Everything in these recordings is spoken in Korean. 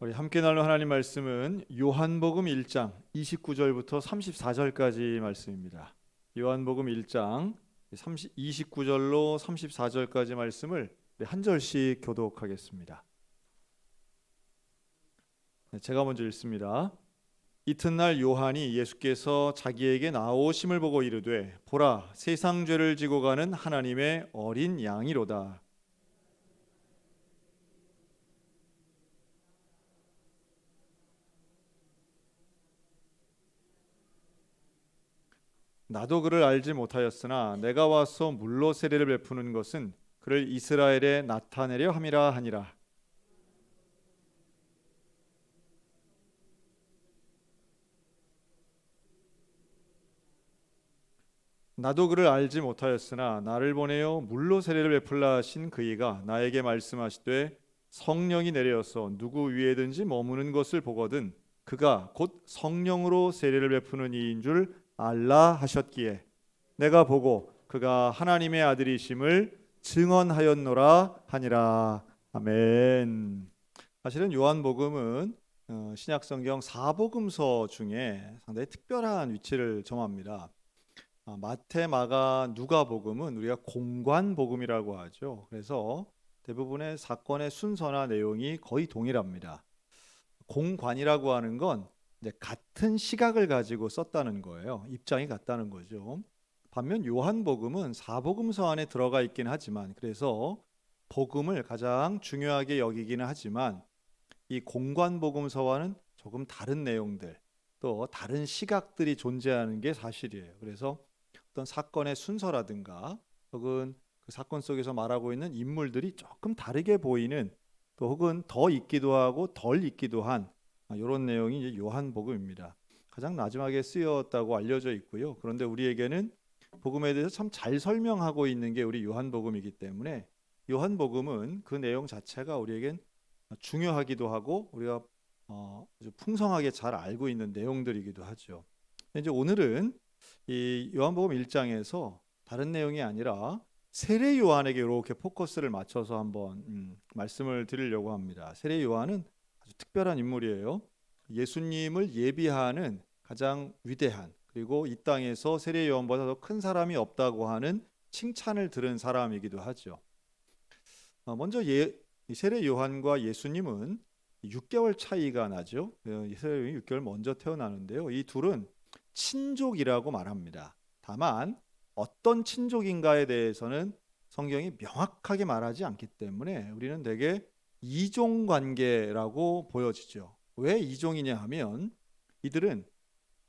우리 함께 나눌 하나님 말씀은 요한복음 1장 29절부터 34절까지 말씀입니다. 요한복음 1장 29절로 34절까지 말씀을 한 절씩 교독하겠습니다. 제가 먼저 읽습니다. 이튿날 요한이 예수께서 자기에게 나오심을 보고 이르되 보라, 세상 죄를 지고 가는 하나님의 어린 양이로다. 나도 그를 알지 못하였으나 내가 와서 물로 세례를 베푸는 것은 그를 이스라엘에 나타내려 함이라 하니라. 나도 그를 알지 못하였으나 나를 보내어 물로 세례를 베풀라 하신 그이가 나에게 말씀하시되 성령이 내려서 누구 위에든지 머무는 것을 보거든 그가 곧 성령으로 세례를 베푸는 이인 줄 알라 하셨기에 내가 보고 그가 하나님의 아들이심을 증언하였노라 하니라. 아멘. 사실은 요한복음은 신약성경 4복음서 중에 상당히 특별한 위치를 점합니다. 마태, 마가, 누가복음은 우리가 공관복음이라고 하죠. 그래서 대부분의 사건의 순서나 내용이 거의 동일합니다. 공관이라고 하는 건 같은 시각을 가지고 썼다는 거예요. 입장이 같다는 거죠. 반면 요한복음은 사복음서 안에 들어가 있긴 하지만 그래서 복음을 가장 중요하게 여기기는 하지만 이 공관복음서와는 조금 다른 내용들 또 다른 시각들이 존재하는 게 사실이에요. 그래서 어떤 사건의 순서라든가 혹은 그 사건 속에서 말하고 있는 인물들이 조금 다르게 보이는 또 혹은 더 있기도 하고 덜 있기도 한 이런 내용이 이제 요한복음입니다. 가장 마지막에 쓰였다고 알려져 있고요. 그런데 우리에게는 복음에 대해서 참 잘 설명하고 있는 게 우리 요한복음이기 때문에 요한복음은 그 내용 자체가 우리에겐 중요하기도 하고 우리가 아주 풍성하게 잘 알고 있는 내용들이기도 하죠. 이제 오늘은 이 요한복음 1장에서 다른 내용이 아니라 세례 요한에게 이렇게 포커스를 맞춰서 한번 말씀을 드리려고 합니다. 세례 요한은 아주 특별한 인물이에요. 예수님을 예비하는 가장 위대한 그리고 이 땅에서 세례 요한보다 더 큰 사람이 없다고 하는 칭찬을 들은 사람이기도 하죠. 먼저 세례 요한과 예수님은 6개월 차이가 나죠. 세례 요한이 6개월 먼저 태어나는데요. 이 둘은 친족이라고 말합니다. 다만 어떤 친족인가에 대해서는 성경이 명확하게 말하지 않기 때문에 우리는 대개 이종 관계라고 보여지죠. 왜 이종이냐 하면 이들은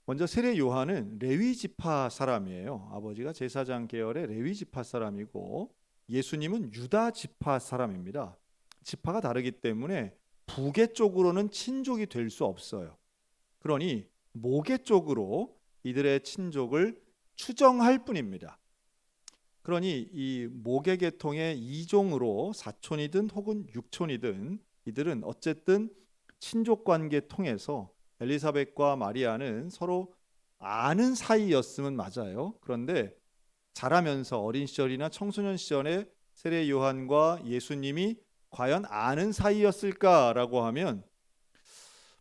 먼저 세례 요한은 레위 지파 사람이에요. 아버지가 제사장 계열의 레위 지파 사람이고 예수님은 유다 지파 사람입니다. 지파가 다르기 때문에 부계 쪽으로는 친족이 될 수 없어요. 그러니 모계 쪽으로 이들의 친족을 추정할 뿐입니다. 그러니 이 모계 계통의 이종으로 사촌이든 혹은 육촌이든 이들은 어쨌든 친족 관계 통해서 엘리사벳과 마리아는 서로 아는 사이였으면 맞아요. 그런데 자라면서 어린 시절이나 청소년 시절에 세례 요한과 예수님이 과연 아는 사이였을까라고 하면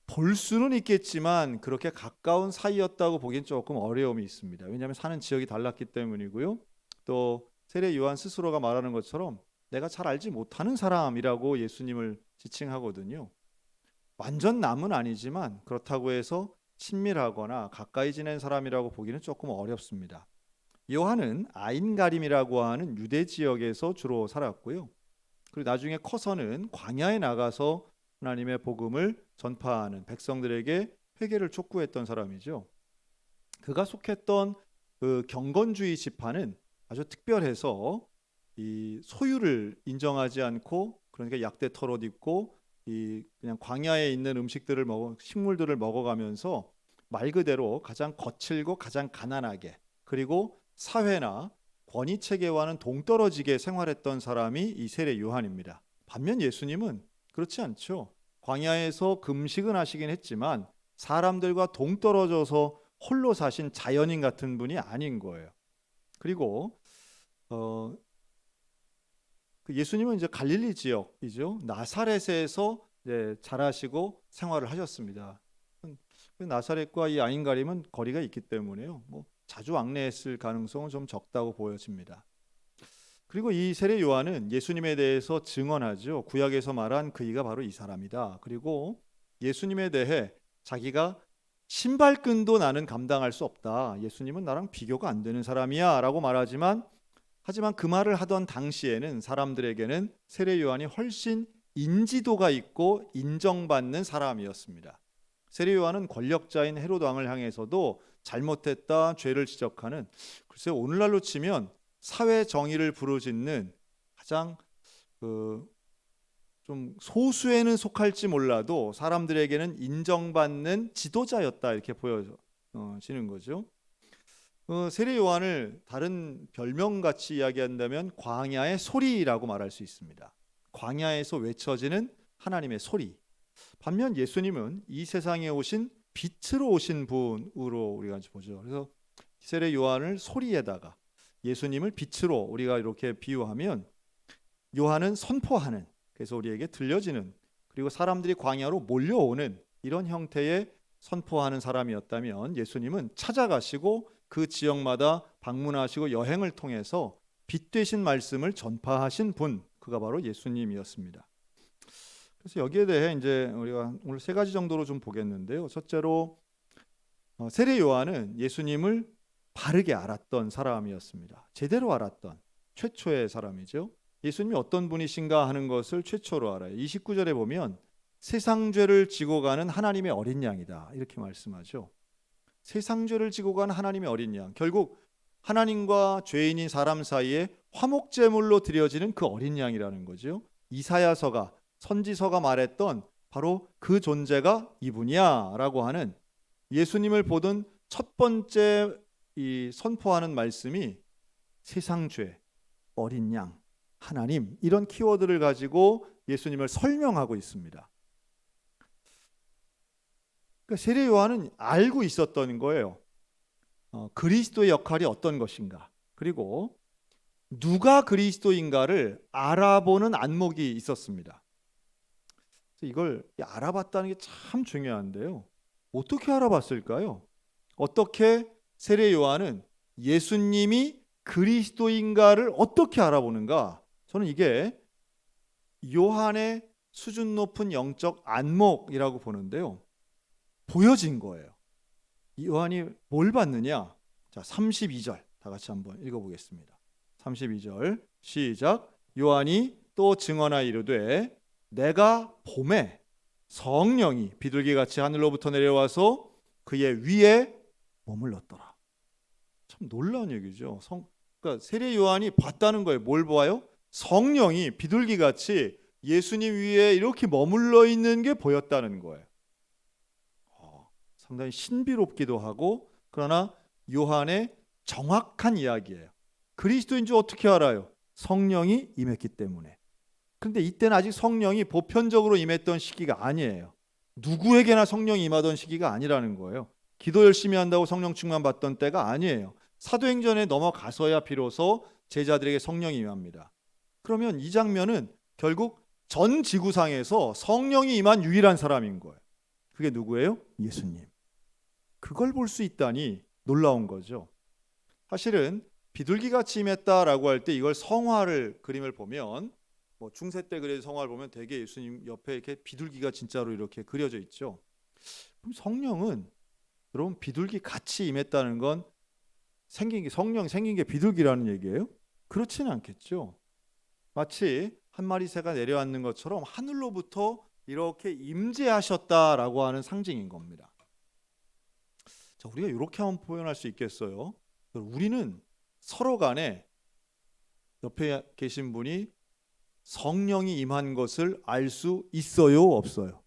볼 수는 있겠지만 그렇게 가까운 사이였다고 보기엔 조금 어려움이 있습니다. 왜냐하면 사는 지역이 달랐기 때문이고요. 또 세례 요한 스스로가 말하는 것처럼 내가 잘 알지 못하는 사람이라고 예수님을 지칭하거든요. 완전 남은 아니지만 그렇다고 해서 친밀하거나 가까이 지낸 사람이라고 보기는 조금 어렵습니다. 요한은 아인가림이라고 하는 유대 지역에서 주로 살았고요. 그리고 나중에 커서는 광야에 나가서 하나님의 복음을 전파하는 백성들에게 회개를 촉구했던 사람이죠. 그가 속했던 그 경건주의 지파는 아주 특별해서 이 소유를 인정하지 않고 그러니까 약대 털옷 입고 이 그냥 광야에 있는 음식들을 식물들을 먹어가면서 말 그대로 가장 거칠고 가장 가난하게 그리고 사회나 권위 체계와는 동떨어지게 생활했던 사람이 이 세례 요한입니다. 반면 예수님은 그렇지 않죠. 광야에서 금식은 하시긴 했지만 사람들과 동떨어져서 홀로 사신 자연인 같은 분이 아닌 거예요. 그리고 그 예수님은 이제 갈릴리 지역이죠. 나사렛에서 이제 자라시고 생활을 하셨습니다. 나사렛과 이 아인가림은 거리가 있기 때문에요. 뭐 자주 왕래했을 가능성은 좀 적다고 보여집니다. 그리고 이 세례 요한은 예수님에 대해서 증언하죠. 구약에서 말한 그이가 바로 이 사람이다. 그리고 예수님에 대해 자기가 신발끈도 나는 감당할 수 없다. 예수님은 나랑 비교가 안 되는 사람이야 라고 말하지만 하지만 그 말을 하던 당시에는 사람들에게는 세례 요한이 훨씬 인지도가 있고 인정받는 사람이었습니다. 세례 요한은 권력자인 헤롯 왕을 향해서도 잘못했다 죄를 지적하는, 글쎄 오늘날로 치면 사회 정의를 부르짖는 가장 좀 소수에는 속할지 몰라도 사람들에게는 인정받는 지도자였다 이렇게 보여지는 거죠. 세례 요한을 다른 별명같이 이야기한다면 광야의 소리라고 말할 수 있습니다. 광야에서 외쳐지는 하나님의 소리. 반면 예수님은 이 세상에 오신 빛으로 오신 분으로 우리가 보죠. 그래서 세례 요한을 소리에다가 예수님을 빛으로 우리가 이렇게 비유하면 요한은 선포하는, 그래서 우리에게 들려지는, 그리고 사람들이 광야로 몰려오는 이런 형태의 선포하는 사람이었다면 예수님은 찾아가시고 그 지역마다 방문하시고 여행을 통해서 빛 되신 말씀을 전파하신 분, 그가 바로 예수님이었습니다. 그래서 여기에 대해 이제 우리가 오늘 세 가지 정도로 좀 보겠는데요. 첫째로 세례 요한은 예수님을 바르게 알았던 사람이었습니다. 제대로 알았던 최초의 사람이죠. 예수님이 어떤 분이신가 하는 것을 최초로 알아요. 29절에 보면 세상 죄를 지고 가는 하나님의 어린 양이다 이렇게 말씀하죠. 세상 죄를 지고 가는 하나님의 어린 양, 결국 하나님과 죄인인 사람 사이에 화목제물로 드려지는 그 어린 양이라는 거죠. 이사야서가, 선지서가 말했던 바로 그 존재가 이분이야 라고 하는, 예수님을 보던 첫 번째 이 선포하는 말씀이 세상 죄, 어린 양, 하나님, 이런 키워드를 가지고 예수님을 설명하고 있습니다. 그러니까 세례 요한은 알고 있었던 거예요. 그리스도의 역할이 어떤 것인가, 그리고 누가 그리스도인가를 알아보는 안목이 있었습니다. 이걸 알아봤다는 게 참 중요한데요. 어떻게 알아봤을까요? 어떻게 세례 요한은 예수님이 그리스도인가를 어떻게 알아보는가? 저는 이게 요한의 수준 높은 영적 안목이라고 보는데요. 보여진 거예요. 요한이 뭘 봤느냐? 자, 32절 다 같이 한번 읽어보겠습니다. 32절 시작. 요한이 또 증언하여 이르되 내가 봄에 성령이 비둘기같이 하늘로부터 내려와서 그의 위에 머물렀더라. 참 놀라운 얘기죠. 그러니까 세례 요한이 봤다는 거예요. 뭘 보아요? 성령이 비둘기같이 예수님 위에 이렇게 머물러 있는 게 보였다는 거예요. 상당히 신비롭기도 하고, 그러나 요한의 정확한 이야기예요. 그리스도인 줄 어떻게 알아요? 성령이 임했기 때문에. 그런데 이때는 아직 성령이 보편적으로 임했던 시기가 아니에요. 누구에게나 성령이 임하던 시기가 아니라는 거예요. 기도 열심히 한다고 성령 충만 받던 때가 아니에요. 사도행전에 넘어가서야 비로소 제자들에게 성령이 임합니다. 그러면 이 장면은 결국 전 지구상에서 성령이 임한 유일한 사람인 거예요. 그게 누구예요? 예수님. 그걸 볼 수 있다니 놀라운 거죠. 사실은 비둘기같이 임했다라고 할 때 이걸 성화를 그림을 보면, 뭐 중세 때 그래도 성화를 보면 되게 예수님 옆에 이렇게 비둘기가 진짜로 이렇게 그려져 있죠. 그럼 성령은, 여러분, 비둘기같이 임했다는 건 성령 생긴 게 비둘기라는 얘기예요? 그렇지는 않겠죠. 마치 한 마리 새가 내려앉는 것처럼 하늘로부터 이렇게 임재하셨다라고 하는 상징인 겁니다. 자, 우리가 이렇게 한번 표현할 수 있겠어요. 우리는 서로 간에 옆에 계신 분이 성령이 임한 것을 알 수 있어요, 없어요?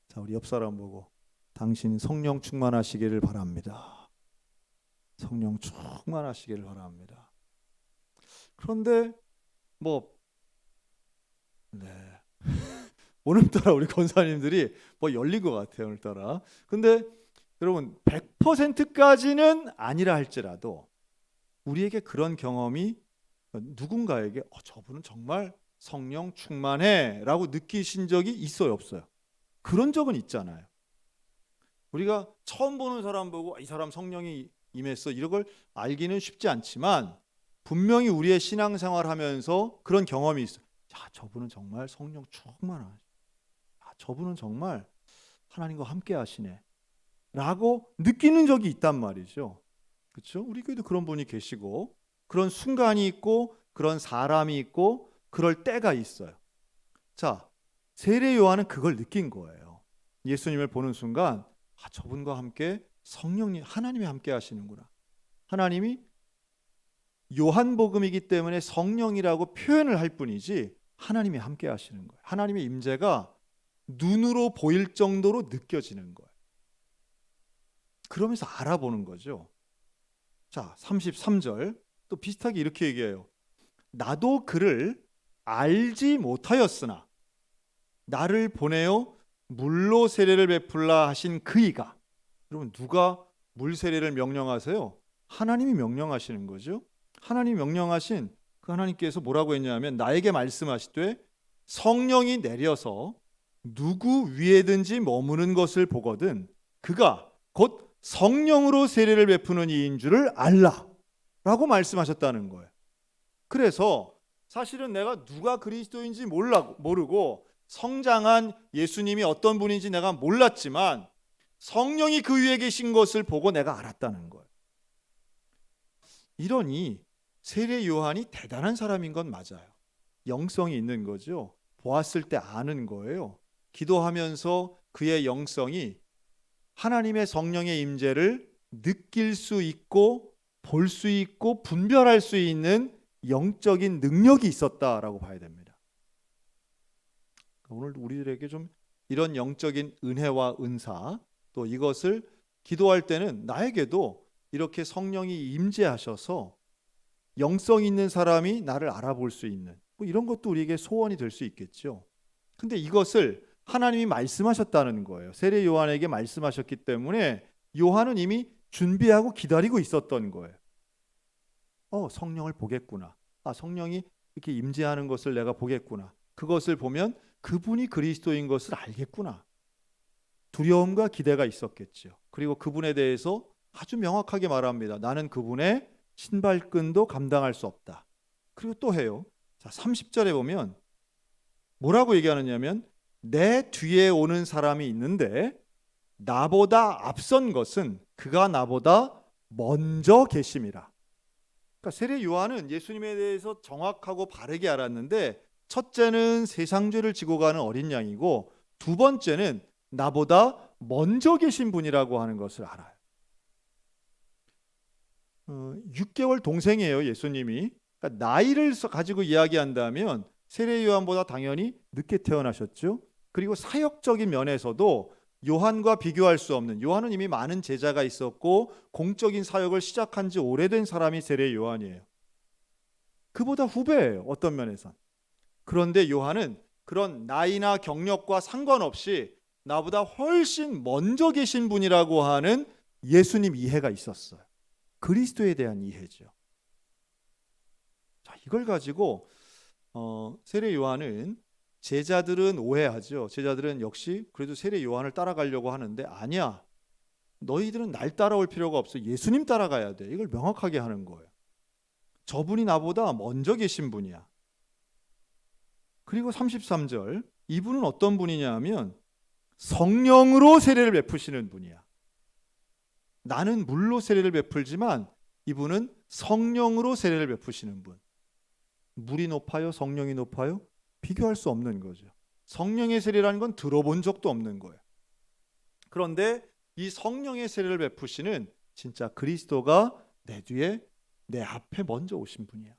자, 우리 옆 사람 보고 당신 성령 충만하시기를 바랍니다. 성령 충만하시기를 바랍니다. 그런데 오늘따라 우리 권사님들이 열린 것 같아요, 오늘따라. 근데 여러분 100%까지는 아니라 할지라도 우리에게 그런 경험이 누군가에게 저분은 정말 성령 충만해 라고 느끼신 적이 있어요, 없어요? 그런 적은 있잖아요. 우리가 처음 보는 사람 보고 이 사람 성령이 임했어 이런 걸 알기는 쉽지 않지만 분명히 우리의 신앙생활 하면서 그런 경험이 있어요. 야, 저분은 정말 성령 충만하시네. 저분은 정말 하나님과 함께 하시네 라고 느끼는 적이 있단 말이죠. 그렇죠? 우리 교회도 그런 분이 계시고 그런 순간이 있고 그런 사람이 있고 그럴 때가 있어요. 자, 세례 요한은 그걸 느낀 거예요. 예수님을 보는 순간 저분과 함께 성령님 하나님이 함께 하시는구나. 하나님이 요한복음이기 때문에 성령이라고 표현을 할 뿐이지 하나님이 함께 하시는 거예요. 하나님의 임재가 눈으로 보일 정도로 느껴지는 거예요. 그러면서 알아보는 거죠. 자, 33절 또 비슷하게 이렇게 얘기해요. 나도 그를 알지 못하였으나 나를 보내어 물로 세례를 베풀라 하신 그이가. 여러분, 누가 물 세례를 명령하세요? 하나님이 명령하시는 거죠. 하나님이 명령하신 그 하나님께서 뭐라고 했냐면 나에게 말씀하시되 성령이 내려서 누구 위에든지 머무는 것을 보거든 그가 곧 성령으로 세례를 베푸는 이인 줄을 알라 라고 말씀하셨다는 거예요. 그래서 사실은 내가 누가 그리스도인지 모르고 성장한 예수님이 어떤 분인지 내가 몰랐지만 성령이 그 위에 계신 것을 보고 내가 알았다는 거예요. 이러니 세례 요한이 대단한 사람인 건 맞아요. 영성이 있는 거죠. 보았을 때 아는 거예요. 기도하면서 그의 영성이 하나님의 성령의 임재를 느낄 수 있고 볼 수 있고 분별할 수 있는 영적인 능력이 있었다라고 봐야 됩니다. 오늘 우리들에게 좀 이런 영적인 은혜와 은사 또 이것을 기도할 때는 나에게도 이렇게 성령이 임재하셔서 영성 있는 사람이 나를 알아볼 수 있는 뭐 이런 것도 우리에게 소원이 될 수 있겠죠. 근데 이것을 하나님이 말씀하셨다는 거예요. 세례 요한에게 말씀하셨기 때문에 요한은 이미 준비하고 기다리고 있었던 거예요. 성령을 보겠구나. 성령이 이렇게 임재하는 것을 내가 보겠구나. 그것을 보면 그분이 그리스도인 것을 알겠구나. 두려움과 기대가 있었겠죠. 그리고 그분에 대해서 아주 명확하게 말합니다. 나는 그분의 신발끈도 감당할 수 없다. 그리고 또 해요. 자, 30절에 보면 뭐라고 얘기하느냐면 내 뒤에 오는 사람이 있는데 나보다 앞선 것은 그가 나보다 먼저 계심이라. 그러니까 세례 요한은 예수님에 대해서 정확하고 바르게 알았는데 첫째는 세상 죄를 지고 가는 어린 양이고 두 번째는 나보다 먼저 계신 분이라고 하는 것을 알아요. 6개월 동생이에요, 예수님이. 그러니까 나이를 가지고 이야기한다면 세례 요한보다 당연히 늦게 태어나셨죠. 그리고 사역적인 면에서도 요한과 비교할 수 없는, 요한은 이미 많은 제자가 있었고 공적인 사역을 시작한 지 오래된 사람이 세례 요한이에요. 그보다 후배예요, 어떤 면에선. 그런데 요한은 그런 나이나 경력과 상관없이 나보다 훨씬 먼저 계신 분이라고 하는 예수님 이해가 있었어요. 그리스도에 대한 이해죠. 자, 이걸 가지고 세례 요한은 제자들은 오해하죠. 제자들은 역시 그래도 세례 요한을 따라가려고 하는데 아니야. 너희들은 날 따라올 필요가 없어. 예수님 따라가야 돼. 이걸 명확하게 하는 거예요. 저분이 나보다 먼저 계신 분이야. 그리고 33절 이분은 어떤 분이냐 하면 성령으로 세례를 베푸시는 분이야. 나는 물로 세례를 베풀지만 이분은 성령으로 세례를 베푸시는 분. 물이 높아요? 성령이 높아요? 비교할 수 없는 거죠. 성령의 세례라는 건 들어본 적도 없는 거예요. 그런데 이 성령의 세례를 베푸시는 진짜 그리스도가 내 뒤에 내 앞에 먼저 오신 분이야.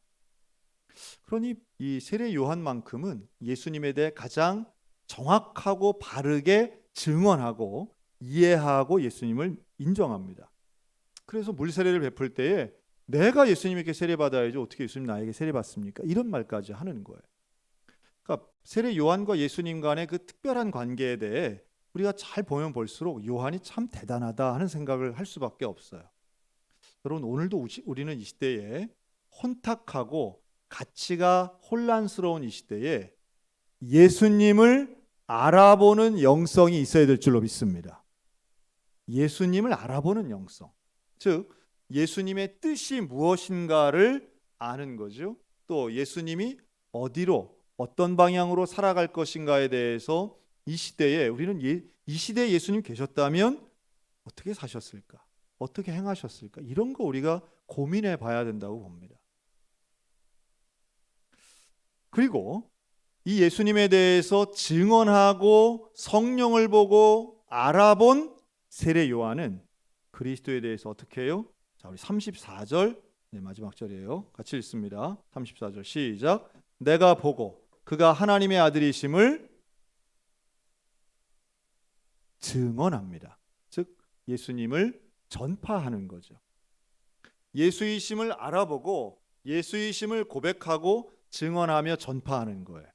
그러니 이 세례 요한만큼은 예수님에 대해 가장 정확하고 바르게 증언하고 이해하고 예수님을 인정합니다. 그래서 물 세례를 베풀 때에 내가 예수님에게 세례 받아야지 어떻게 예수님 나에게 세례 받습니까? 이런 말까지 하는 거예요. 그러니까 세례 요한과 예수님 간의 그 특별한 관계에 대해 우리가 잘 보면 볼수록 요한이 참 대단하다 하는 생각을 할 수밖에 없어요. 여러분 오늘도 우리는 이 시대에 혼탁하고 가치가 혼란스러운 이 시대에 예수님을 알아보는 영성이 있어야 될 줄로 믿습니다. 예수님을 알아보는 영성, 즉 예수님의 뜻이 무엇인가를 아는 거죠. 또 예수님이 어디로 어떤 방향으로 살아갈 것인가에 대해서 이 시대에 우리는 이 시대에 예수님 계셨다면 어떻게 사셨을까? 어떻게 행하셨을까? 이런 거 우리가 고민해 봐야 된다고 봅니다. 그리고 이 예수님에 대해서 증언하고 성령을 보고 알아본 세례 요한은 그리스도에 대해서 어떻게 해요? 자, 우리 34절, 마지막 절이에요. 같이 읽습니다. 34절 시작. 내가 보고 그가 하나님의 아들이심을 증언합니다. 즉 예수님을 전파하는 거죠. 예수이심을 알아보고 예수이심을 고백하고 증언하며 전파하는 거예요.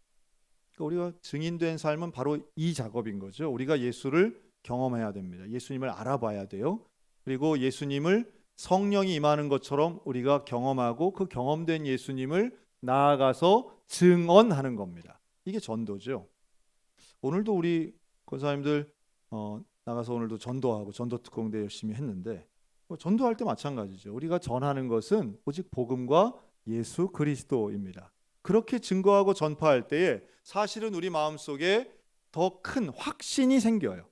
그러니까 우리가 증인된 삶은 바로 이 작업인 거죠. 우리가 예수를 경험해야 됩니다. 예수님을 알아봐야 돼요. 그리고 예수님을 성령이 임하는 것처럼 우리가 경험하고 그 경험된 예수님을 나아가서 증언하는 겁니다. 이게 전도죠. 오늘도 우리 권사님들 나가서 오늘도 전도하고 전도특공대 열심히 했는데 전도할 때 마찬가지죠. 우리가 전하는 것은 오직 복음과 예수 그리스도입니다. 그렇게 증거하고 전파할 때에 사실은 우리 마음속에 더 큰 확신이 생겨요.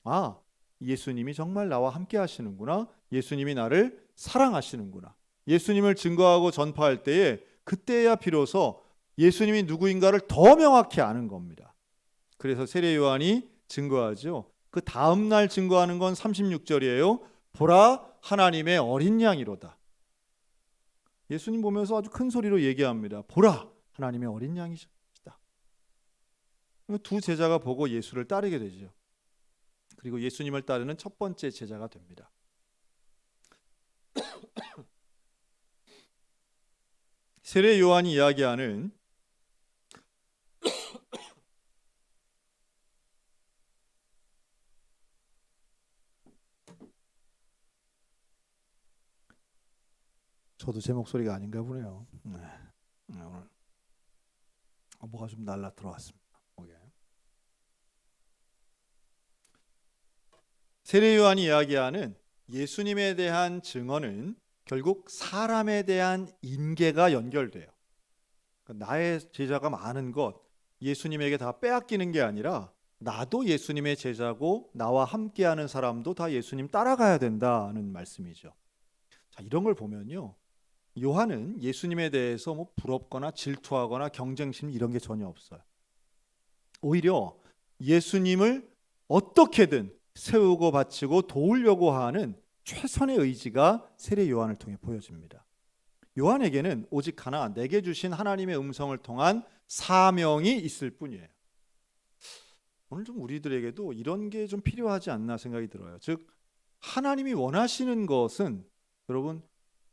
아, 예수님이 정말 나와 함께 하시는구나. 예수님이 나를 사랑하시는구나. 예수님을 증거하고 전파할 때에 그때야 비로소 예수님이 누구인가를 더 명확히 아는 겁니다. 그래서 세례 요한이 증거하죠. 그 다음 날 증거하는 건 36절이에요. 보라 하나님의 어린 양이로다. 예수님 보면서 아주 큰 소리로 얘기합니다. 보라 하나님의 어린 양이시다. 두 제자가 보고 예수를 따르게 되죠. 그리고 예수님을 따르는 첫 번째 제자가 됩니다. 세례 요한이 이야기하는 저도 제 목소리가 아닌가 보네요. 오늘 뭐가 좀 날라 들어왔습니다. 세례 요한이 이야기하는 예수님에 대한 증언은 결국 사람에 대한 인계가 연결돼요. 그러니까 나의 제자가 많은 것 예수님에게 다 빼앗기는 게 아니라 나도 예수님의 제자고 나와 함께하는 사람도 다 예수님 따라가야 된다는 말씀이죠. 자, 이런 걸 보면요, 요한은 예수님에 대해서 뭐 부럽거나 질투하거나 경쟁심 이런 게 전혀 없어요. 오히려 예수님을 어떻게든 세우고 바치고 도우려고 하는 최선의 의지가 세례 요한을 통해 보여집니다. 요한에게는 오직 하나, 내게 주신 하나님의 음성을 통한 사명이 있을 뿐이에요. 오늘 좀 우리들에게도 이런 게 좀 필요하지 않나 생각이 들어요. 즉 하나님이 원하시는 것은 여러분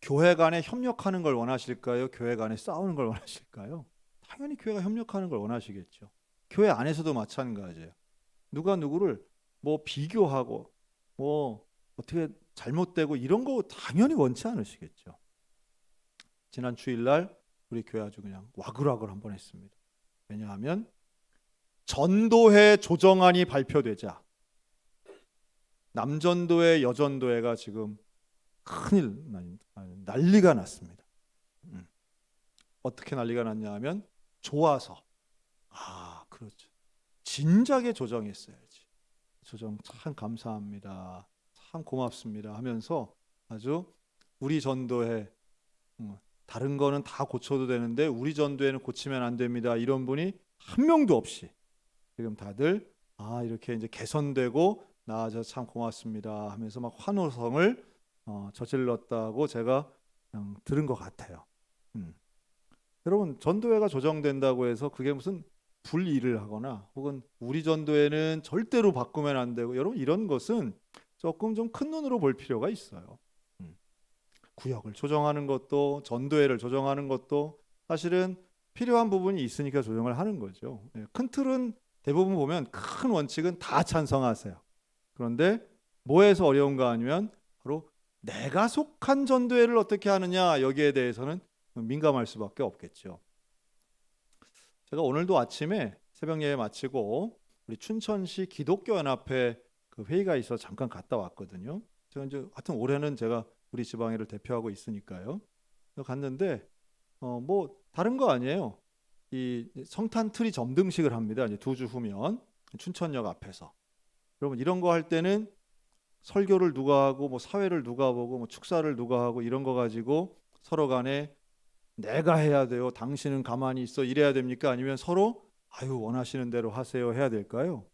교회 간에 협력하는 걸 원하실까요? 교회 간에 싸우는 걸 원하실까요? 당연히 교회가 협력하는 걸 원하시겠죠. 교회 안에서도 마찬가지예요. 누가 누구를 뭐 비교하고 뭐 어떻게 잘못되고 이런 거 당연히 원치 않으시겠죠. 지난 주일날 우리 교회 아주 그냥 와글와글 한번 했습니다. 왜냐하면 전도회 조정안이 발표되자 남전도회 여전도회가 지금 큰일 난리가 났습니다. 어떻게 난리가 났냐 하면 좋아서 그렇죠. 진작에 조정했어야지. 조정 참 감사합니다. 참 고맙습니다 하면서 아주 우리 전도회 다른 거는 다 고쳐도 되는데 우리 전도회는 고치면 안 됩니다. 이런 분이 한 명도 없이 지금 다들 이렇게 이제 개선되고 나아져 참 고맙습니다 하면서 막 환호성을 저질렀다고 제가 그냥 들은 것 같아요. 여러분 전도회가 조정된다고 해서 그게 무슨 불일을 하거나 혹은 우리 전도회는 절대로 바꾸면 안 되고 여러분 이런 것은 조금 좀 큰 눈으로 볼 필요가 있어요. 구역을 조정하는 것도 전도회를 조정하는 것도 사실은 필요한 부분이 있으니까 조정을 하는 거죠. 큰 틀은 대부분 보면 큰 원칙은 다 찬성하세요. 그런데 뭐에서 어려운가 하면 바로 내가 속한 전도회를 어떻게 하느냐 여기에 대해서는 민감할 수밖에 없겠죠. 제가 오늘도 아침에 새벽 예배 마치고 우리 춘천시 기독교연합회 그 회의가 있어서 잠깐 갔다 왔거든요. 제가 이제 하여튼 올해는 제가 우리 지방회를 대표하고 있으니까요. 갔는데 뭐 다른 거 아니에요. 이 성탄 트리 점등식을 합니다. 이제 2주 후면 춘천역 앞에서. 여러분 이런 거 할 때는 설교를 누가 하고 뭐 사회를 누가 보고 뭐 축사를 누가 하고 이런 거 가지고 서로 간에 내가 해야 돼요, 당신은 가만히 있어 이래야 됩니까? 아니면 서로 아유 원하시는 대로 하세요 해야 될까요?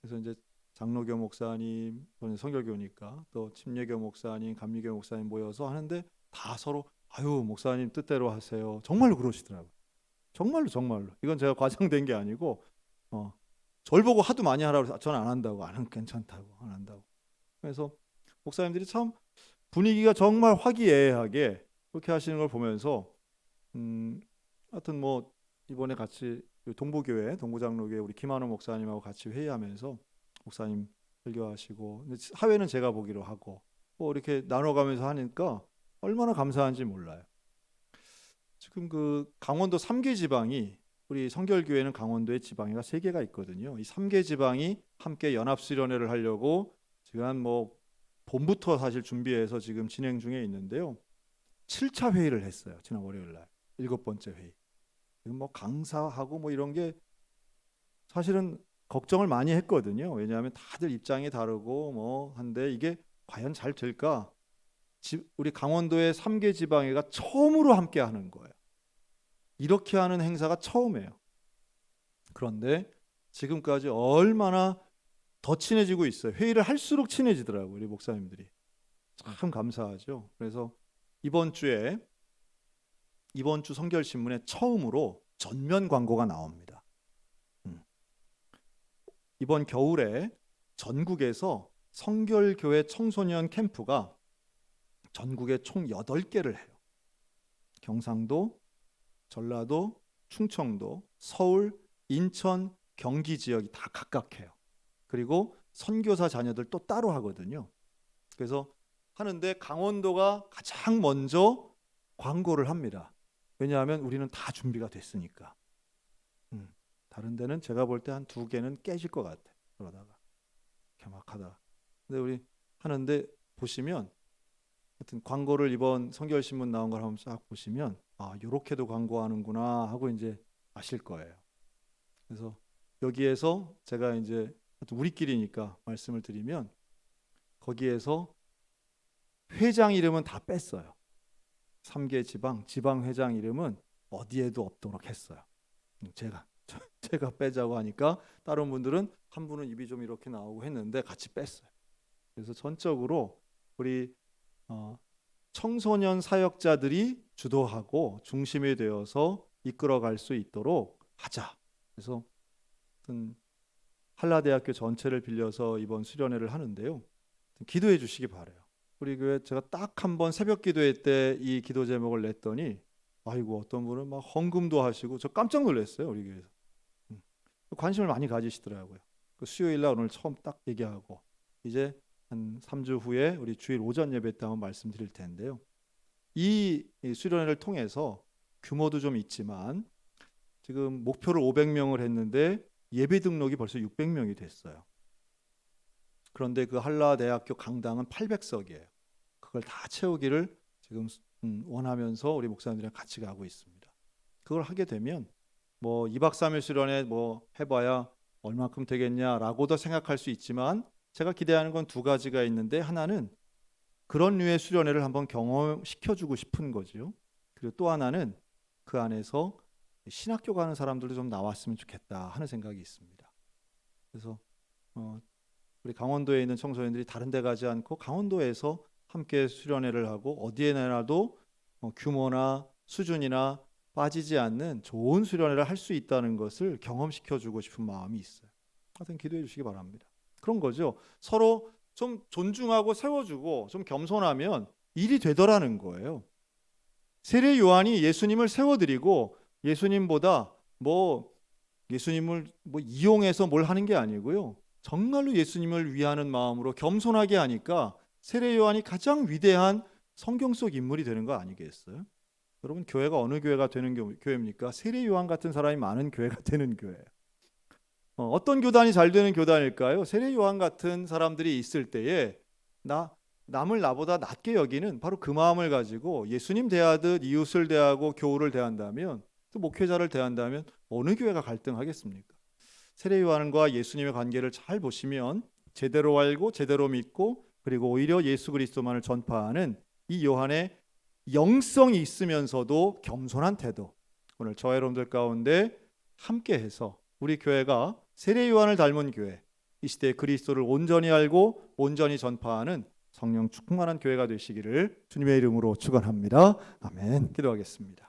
그래서 이제 장로교 목사님, 저는 성결교니까 또 침례교 목사님, 감리교 목사님 모여서 하는데 다 서로 아유 목사님 뜻대로 하세요. 정말로 그러시더라고요. 정말로. 이건 제가 과장된 게 아니고 절 보고 하도 많이 하라고 해서 저는 안 한다고, 안 괜찮다고, 안 한다고. 그래서 목사님들이 참 분위기가 정말 화기애애하게 그렇게 하시는 걸 보면서 하여튼 뭐 이번에 같이 동부교회, 동부장로교회 우리 김한호 목사님하고 같이 회의하면서 목사님 설교하시고 하회는 제가 보기로 하고 뭐 이렇게 나눠가면서 하니까 얼마나 감사한지 몰라요. 지금 그 강원도 3개 지방이 우리 성결교회는 강원도에 지방회가 3개가 있거든요. 이 3개 지방이 함께 연합수련회를 하려고 지금 뭐 봄부터 사실 준비해서 지금 진행 중에 있는데요. 7차 회의를 했어요. 지난 월요일 날 7번째 회의. 지금 뭐 강사하고 뭐 이런 게 사실은 걱정을 많이 했거든요. 왜냐하면 다들 입장이 다르고 뭐 한데 이게 과연 잘 될까? 우리 강원도의 3개 지방회가 처음으로 함께 하는 거예요. 이렇게 하는 행사가 처음이에요. 그런데 지금까지 얼마나 더 친해지고 있어요. 회의를 할수록 친해지더라고요. 우리 목사님들이. 참 감사하죠. 그래서 이번 주 성결신문에 처음으로 전면 광고가 나옵니다. 이번 겨울에 전국에서 성결교회 청소년 캠프가 전국에 총 8개를 해요. 경상도, 전라도, 충청도, 서울, 인천, 경기 지역이 다 각각 해요. 그리고 선교사 자녀들 또 따로 하거든요. 그래서 하는데 강원도가 가장 먼저 광고를 합니다. 왜냐하면 우리는 다 준비가 됐으니까. 다른 데는 제가 볼 때 한 2개는 깨질 것 같아요. 그러다가 개막하다. 근데 우리 하는데 보시면 하여튼 광고를 이번 성결신문 나온 걸 한번 싹 보시면 요렇게도 광고하는구나 하고 이제 아실 거예요. 그래서 여기에서 제가 이제 우리끼리니까 말씀을 드리면 거기에서 회장 이름은 다 뺐어요. 3개 지방 회장 이름은 어디에도 없도록 했어요. 제가 빼자고 하니까 다른 분들은 한 분은 입이 좀 이렇게 나오고 했는데 같이 뺐어요. 그래서 전적으로 우리 청소년 사역자들이 주도하고 중심이 되어서 이끌어갈 수 있도록 하자. 그래서 한라대학교 전체를 빌려서 이번 수련회를 하는데요. 기도해 주시기 바라요. 우리 교회 제가 딱 한 번 새벽 기도회 때 이 기도 제목을 냈더니 아이고 어떤 분은 막 헌금도 하시고 저 깜짝 놀랐어요. 우리 교회에서 관심을 많이 가지시더라고요. 그 수요일 날 오늘 처음 딱 얘기하고 이제 한 3주 후에 우리 주일 오전 예배 때 한번 말씀드릴 텐데요. 이 수련회를 통해서 규모도 좀 있지만 지금 목표를 500명을 했는데 예배 등록이 벌써 600명이 됐어요. 그런데 그 한라대학교 강당은 800석이에요. 그걸 다 채우기를 지금 원하면서 우리 목사님들이랑 같이 가고 있습니다. 그걸 하게 되면 뭐 2박 3일 수련회 뭐 해봐야 얼마큼 되겠냐라고도 생각할 수 있지만 제가 기대하는 건 2가지가 있는데 하나는 그런 류의 수련회를 한번 경험시켜주고 싶은 거죠. 그리고 또 하나는 그 안에서 신학교 가는 사람들도 좀 나왔으면 좋겠다 하는 생각이 있습니다. 그래서 우리 강원도에 있는 청소년들이 다른 데 가지 않고 강원도에서 함께 수련회를 하고 어디에 내놔도 규모나 수준이나 빠지지 않는 좋은 수련회를 할 수 있다는 것을 경험시켜주고 싶은 마음이 있어요. 하여튼 기도해 주시기 바랍니다. 그런 거죠. 서로 좀 존중하고 세워주고 좀 겸손하면 일이 되더라는 거예요. 세례 요한이 예수님을 세워드리고 예수님보다 예수님을 이용해서 뭘 하는 게 아니고요. 정말로 예수님을 위하는 마음으로 겸손하게 하니까 세례 요한이 가장 위대한 성경 속 인물이 되는 거 아니겠어요? 여러분 교회가 어느 교회가 되는 교회입니까? 세례 요한 같은 사람이 많은 교회가 되는 교회예요. 어떤 교단이 잘 되는 교단일까요? 세례 요한 같은 사람들이 있을 때에 남을 나보다 낮게 여기는 바로 그 마음을 가지고 예수님 대하듯 이웃을 대하고 교우를 대한다면, 또 목회자를 대한다면 어느 교회가 갈등하겠습니까? 세례 요한과 예수님의 관계를 잘 보시면 제대로 알고 제대로 믿고 그리고 오히려 예수 그리스도만을 전파하는 이 요한의 영성이 있으면서도 겸손한 태도, 오늘 저와 여러분들 가운데 함께해서 우리 교회가 세례 요한을 닮은 교회, 이 시대에 그리스도를 온전히 알고 온전히 전파하는 성령 충만한 교회가 되시기를 주님의 이름으로 축원합니다. 아멘. 기도하겠습니다.